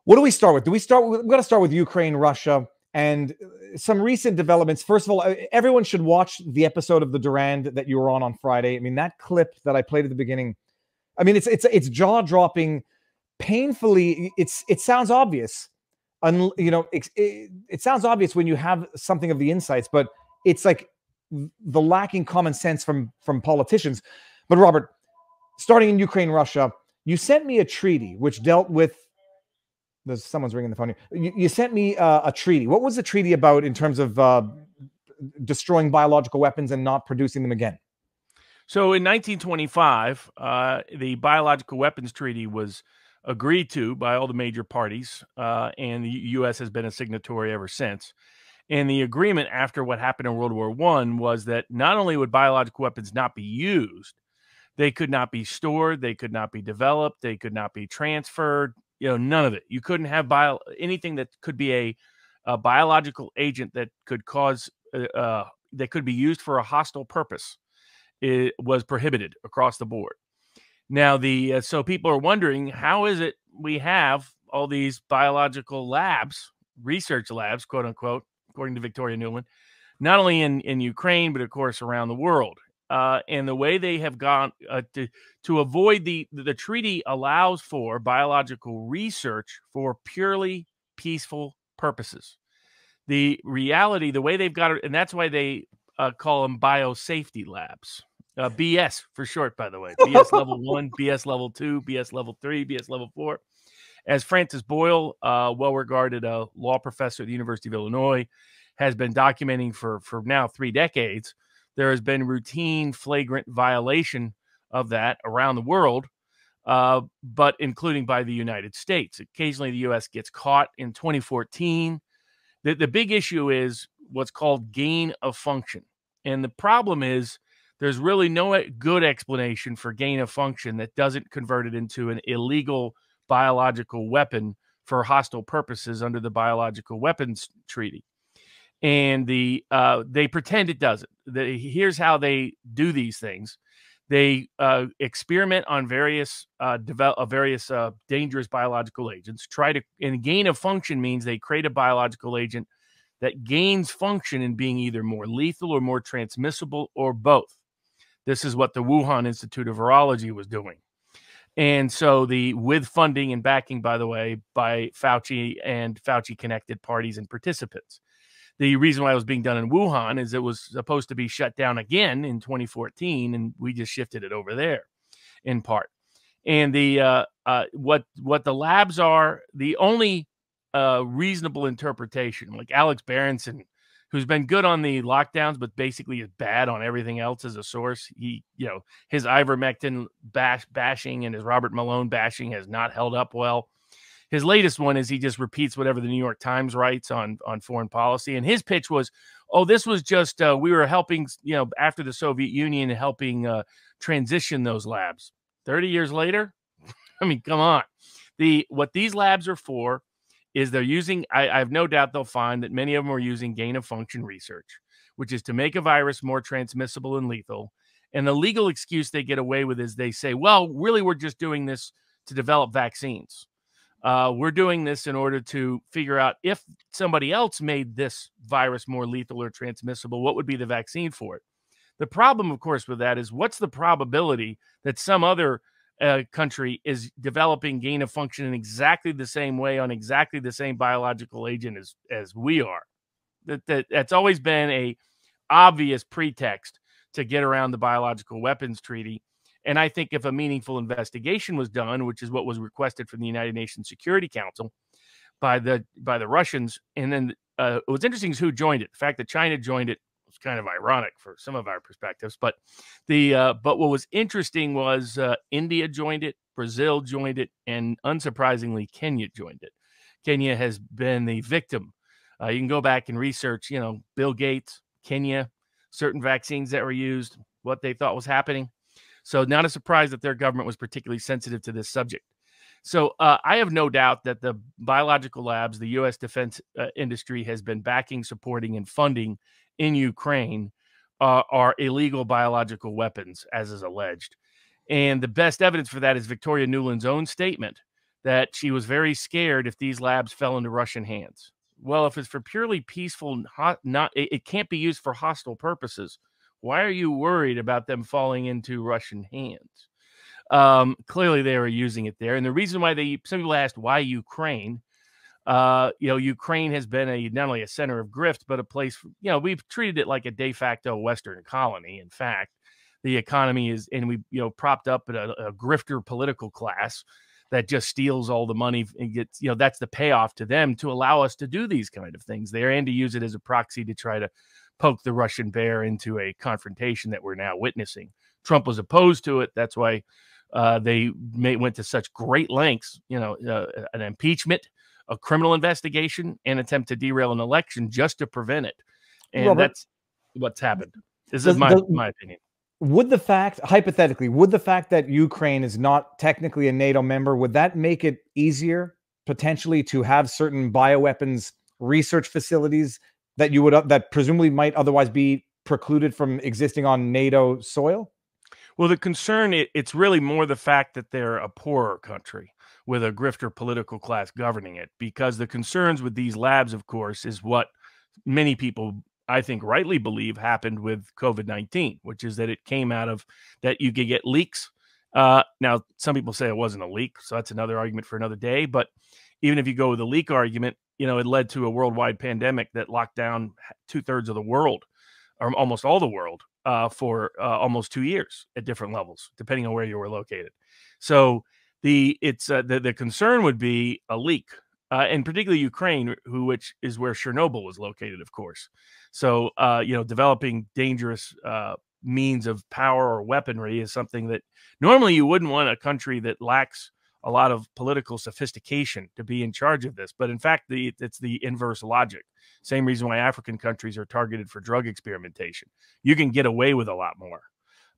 What do we start with? We've got to start with Ukraine, Russia, and some recent developments. First of all, everyone should watch the episode of the Durand that you were on Friday. I mean, that clip that I played at the beginning, I mean, it's jaw-dropping, painfully. It sounds obvious, it sounds obvious when you have something of the insights, but it's like the lacking common sense from politicians. But Robert, starting in Ukraine, Russia, you sent me a treaty which dealt with. Someone's ringing the phone here. You sent me a treaty. What was the treaty about in terms of destroying biological weapons and not producing them again? So in 1925, the Biological Weapons Treaty was agreed to by all the major parties, and the U.S. has been a signatory ever since. And the agreement after what happened in World War I was that not only would biological weapons not be used, they could not be stored, they could not be developed, they could not be transferred. None of it. You couldn't have anything that could be a biological agent that could cause that could be used for a hostile purpose. It was prohibited across the board. Now, so people are wondering, how is it we have all these biological labs, research labs, quote unquote, according to Victoria Nuland, not only in Ukraine, but of course around the world. And the way they have gone to avoid the treaty allows for biological research for purely peaceful purposes. The reality, the way they've got it, and that's why they call them biosafety labs. BS for short, by the way. BS level 1, BS level 2, BS level 3, BS level 4. As Francis Boyle, well-regarded law professor at the University of Illinois, has been documenting for now 3 decades, there has been routine flagrant violation of that around the world, but including by the United States. Occasionally, the U.S. gets caught. In 2014, the big issue is what's called gain of function. And the problem is there's really no good explanation for gain of function that doesn't convert it into an illegal biological weapon for hostile purposes under the Biological Weapons Treaty. And they pretend it doesn't. Here's how they do these things. They experiment on various dangerous biological agents. And gain of function means they create a biological agent that gains function in being either more lethal or more transmissible or both. This is what the Wuhan Institute of Virology was doing. And so with funding and backing, by the way, by Fauci and Fauci-connected parties and participants. The reason why it was being done in Wuhan is it was supposed to be shut down again in 2014, and we just shifted it over there in part. And what the labs are, the only reasonable interpretation, like Alex Berenson, who's been good on the lockdowns, but basically is bad on everything else as a source. His ivermectin bashing and his Robert Malone bashing has not held up well. His latest one is he just repeats whatever the New York Times writes on foreign policy. And his pitch was, this was just, we were helping, after the Soviet Union, helping transition those labs. 30 years later? I mean, come on. What these labs are for is they're using, I have no doubt they'll find that many of them are using gain of function research, which is to make a virus more transmissible and lethal. And the legal excuse they get away with is they say, well, really, we're just doing this to develop vaccines. We're doing this in order to figure out if somebody else made this virus more lethal or transmissible, what would be the vaccine for it? The problem, of course, with that is what's the probability that some other country is developing gain of function in exactly the same way on exactly the same biological agent as we are? That's always been a obvious pretext to get around the Biological Weapons Treaty. And I think if a meaningful investigation was done, which is what was requested from the United Nations Security Council by the Russians, and then what's interesting is who joined it. The fact that China joined it was kind of ironic for some of our perspectives. But what was interesting was India joined it, Brazil joined it, and unsurprisingly, Kenya joined it. Kenya has been the victim. You can go back and research, Bill Gates, Kenya, certain vaccines that were used, what they thought was happening. So not a surprise that their government was particularly sensitive to this subject. So I have no doubt that the biological labs, the U.S. defense industry has been backing, supporting, and funding in Ukraine are illegal biological weapons, as is alleged. And the best evidence for that is Victoria Nuland's own statement that she was very scared if these labs fell into Russian hands. Well, if it's for purely peaceful, it can't be used for hostile purposes. Why are you worried about them falling into Russian hands? Clearly, they were using it there, and the reason why some people asked why Ukraine. Ukraine has been not only a center of grift, but a place. We've treated it like a de facto Western colony. In fact, the economy is, and we propped up a grifter political class that just steals all the money and gets, that's the payoff to them to allow us to do these kind of things there and to use it as a proxy to try to poke the Russian bear into a confrontation that we're now witnessing. Trump was opposed to it. That's why they went to such great lengths, an impeachment, a criminal investigation, and attempt to derail an election just to prevent it. And Robert, that's what's happened. This is my opinion. Would the fact, hypothetically, that Ukraine is not technically a NATO member, would that make it easier potentially to have certain bioweapons research facilities that that presumably might otherwise be precluded from existing on NATO soil? Well, the concern, it's really more the fact that they're a poorer country with a grifter political class governing it, because the concerns with these labs, of course, is what many people, I think, rightly believe happened with COVID-19, which is that it came out of that you could get leaks. Now, some people say it wasn't a leak, so that's another argument for another day. But even if you go with the leak argument, it led to a worldwide pandemic that locked down 2/3 of the world, or almost all the world, for almost 2 years at different levels, depending on where you were located. So the concern would be a leak. And particularly Ukraine, which is where Chernobyl was located, of course. So, developing dangerous means of power or weaponry is something that normally you wouldn't want a country that lacks a lot of political sophistication to be in charge of this. But in fact, it's the inverse logic. Same reason why African countries are targeted for drug experimentation. You can get away with a lot more.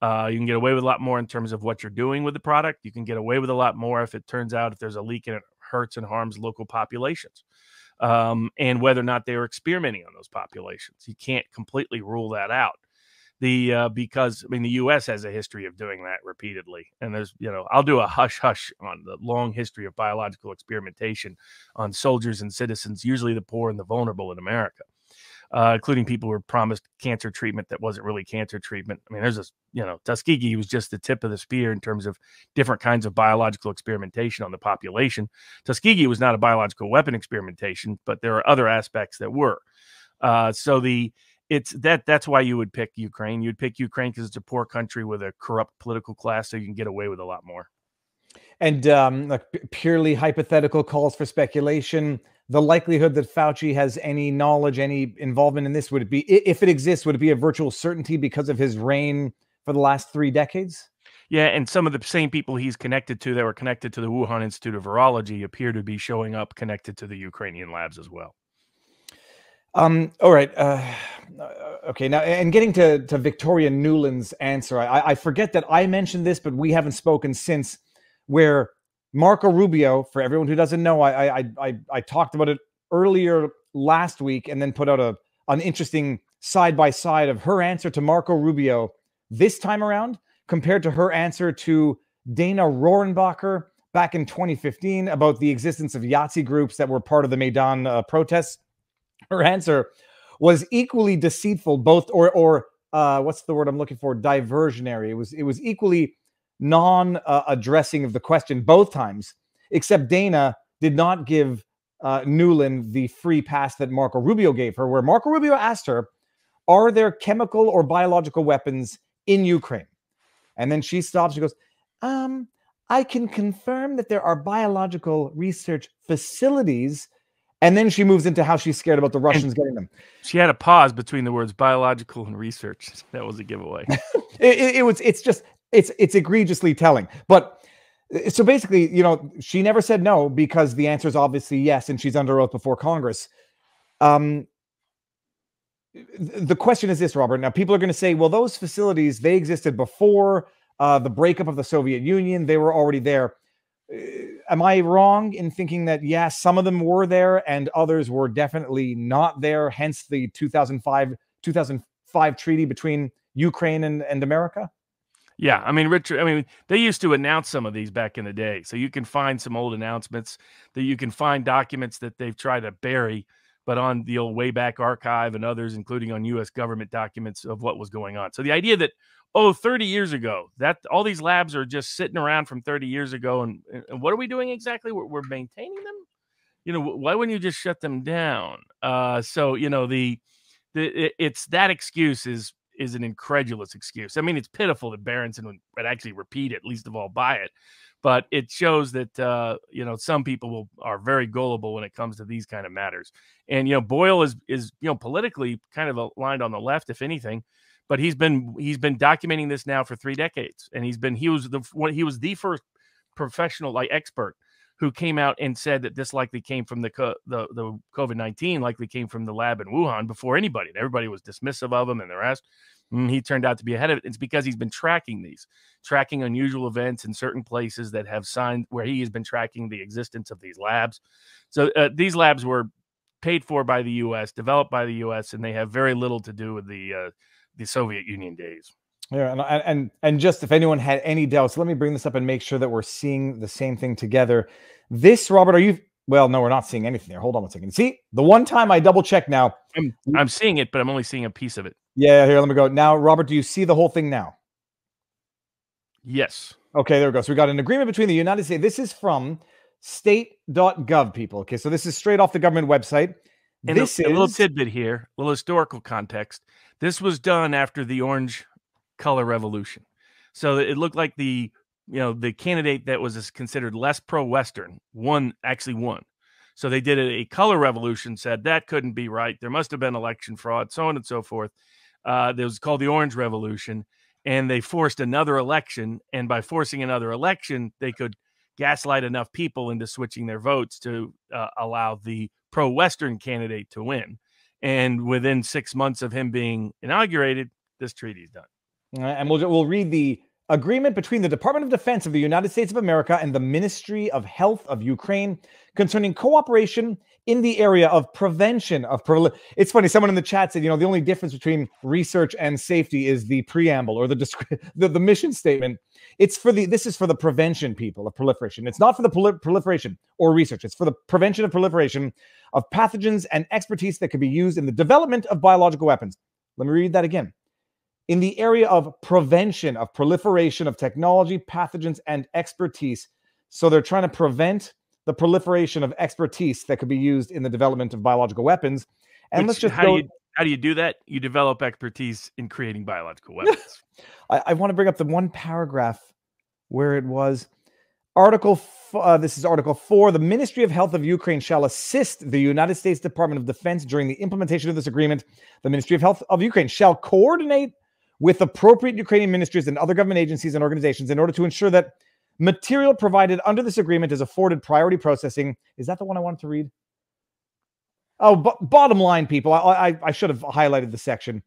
You can get away with a lot more in terms of what you're doing with the product. You can get away with a lot more if it turns out if there's a leak and it hurts and harms local populations, and whether or not they were experimenting on those populations. You can't completely rule that out. Because the U.S. has a history of doing that repeatedly, and there's I'll do a hush hush on the long history of biological experimentation on soldiers and citizens, usually the poor and the vulnerable in America. Including people who were promised cancer treatment that wasn't really cancer treatment. There's this, Tuskegee was just the tip of the spear in terms of different kinds of biological experimentation on the population. Tuskegee was not a biological weapon experimentation, but there are other aspects that were. That's why you would pick Ukraine. You'd pick Ukraine because it's a poor country with a corrupt political class, so you can get away with a lot more. And purely hypothetical calls for speculation. The likelihood that Fauci has any knowledge, any involvement in this, would it be, if it exists, would it be a virtual certainty because of his reign for the last 3 decades? Yeah, and some of the same people he's connected to that were connected to the Wuhan Institute of Virology appear to be showing up connected to the Ukrainian labs as well. All right. Okay. Now, and getting to Victoria Nuland's answer, I forget that I mentioned this, but we haven't spoken since, where Marco Rubio, for everyone who doesn't know, I talked about it earlier last week and then put out an interesting side-by-side of her answer to Marco Rubio this time around compared to her answer to Dana Rohrabacher back in 2015 about the existence of Yahtzee groups that were part of the Maidan protests. Her answer was equally deceitful, both or what's the word I'm looking for? Diversionary. It was equally non-addressing of the question both times, except Dana did not give Nuland the free pass that Marco Rubio gave her, where Marco Rubio asked her, are there chemical or biological weapons in Ukraine? And then she stops. She goes, I can confirm that there are biological research facilities. And then she moves into how she's scared about the Russians getting them. She had a pause between the words biological and research. That was a giveaway. It's egregiously telling. But so basically, she never said no because the answer is obviously yes, and she's under oath before Congress. The question is this, Robert. Now, people are going to say, well, those facilities, they existed before the breakup of the Soviet Union. They were already there. Am I wrong in thinking that, yes, some of them were there and others were definitely not there, hence the 2005 treaty between Ukraine and America? Yeah, I mean, Richard, I mean, they used to announce some of these back in the day. So you can find some old announcements that you can find documents that they've tried to bury, but on the old Wayback Archive and others, including on US government documents of what was going on. So the idea that, oh, 30 years ago, that all these labs are just sitting around from 30 years ago, and what are we doing exactly? We're maintaining them? Why wouldn't you just shut them down? So, it's that excuse is an incredulous excuse. I mean, it's pitiful that Berenson would actually repeat it, least of all buy it. But it shows that some people are very gullible when it comes to these kind of matters. And Boyle is politically kind of aligned on the left, if anything. But he's been documenting this now for 3 decades, and he was the first professional expert who came out and said that this likely came from the COVID-19, likely came from the lab in Wuhan before anybody. And everybody was dismissive of him and the rest. He turned out to be ahead of it. It's because he's been tracking unusual events in certain places that have signed, where he has been tracking the existence of these labs. So these labs were paid for by the U.S., developed by the U.S., and they have very little to do with the Soviet Union days. Yeah, and just if anyone had any doubts, let me bring this up and make sure that we're seeing the same thing together. This, Robert, well, no, we're not seeing anything there. Hold on one second. See, the one time I double check now. I'm seeing it, but I'm only seeing a piece of it. Yeah, here, let me go. Now, Robert, do you see the whole thing now? Yes. Okay, there we go. So we got an agreement between the United States. This is from state.gov, people. Okay, so this is straight off the government website. And this is a little tidbit here, a little historical context. This was done after the Orange color revolution. So it looked like the candidate that was considered less pro-Western actually won. So they did a color revolution, said that couldn't be right. There must have been election fraud, so on and so forth. It was called the Orange Revolution, and they forced another election. And by forcing another election, they could gaslight enough people into switching their votes to allow the pro-Western candidate to win. And within 6 months of him being inaugurated, this treaty is done. And we'll read the agreement between the Department of Defense of the United States of America and the Ministry of Health of Ukraine concerning cooperation in the area of prevention of It's funny, someone in the chat said, the only difference between research and safety is the preamble or the mission statement. This is for the prevention, people, of proliferation. It's not for the proliferation or research. It's for the prevention of proliferation of pathogens and expertise that could be used in the development of biological weapons. Let me read that again. In the area of prevention of proliferation of technology, pathogens, and expertise. So they're trying to prevent the proliferation of expertise that could be used in the development of biological weapons. And let's just how do you do that? You develop expertise in creating biological weapons. I want to bring up the one paragraph where it was. This is Article 4. The Ministry of Health of Ukraine shall assist the United States Department of Defense during the implementation of this agreement. The Ministry of Health of Ukraine shall coordinate with appropriate Ukrainian ministries and other government agencies and organizations in order to ensure that material provided under this agreement is afforded priority processing. Is that the one I wanted to read? Oh, bottom line, people, I should have highlighted the section.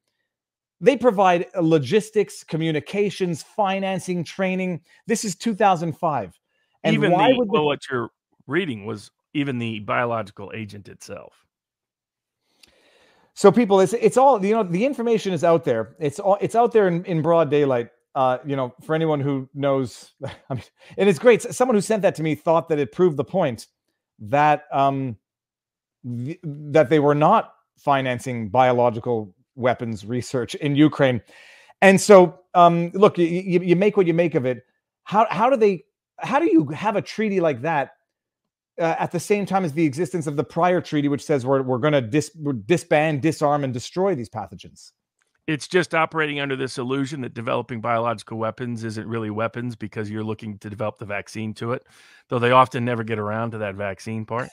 They provide logistics, communications, financing, training. This is 2005. And even what you're reading was even the biological agent itself. So people, it's all, the information is out there. It's out there in broad daylight. For anyone who knows, I mean, and it's great. Someone who sent that to me thought that it proved the point that that they were not financing biological weapons research in Ukraine. And so, look, you make what you make of it. How do you have a treaty like that at the same time as the existence of the prior treaty, which says we're going to disband, disarm, and destroy these pathogens? It's just operating under this illusion that developing biological weapons isn't really weapons because you're looking to develop the vaccine to it, though they often never get around to that vaccine part.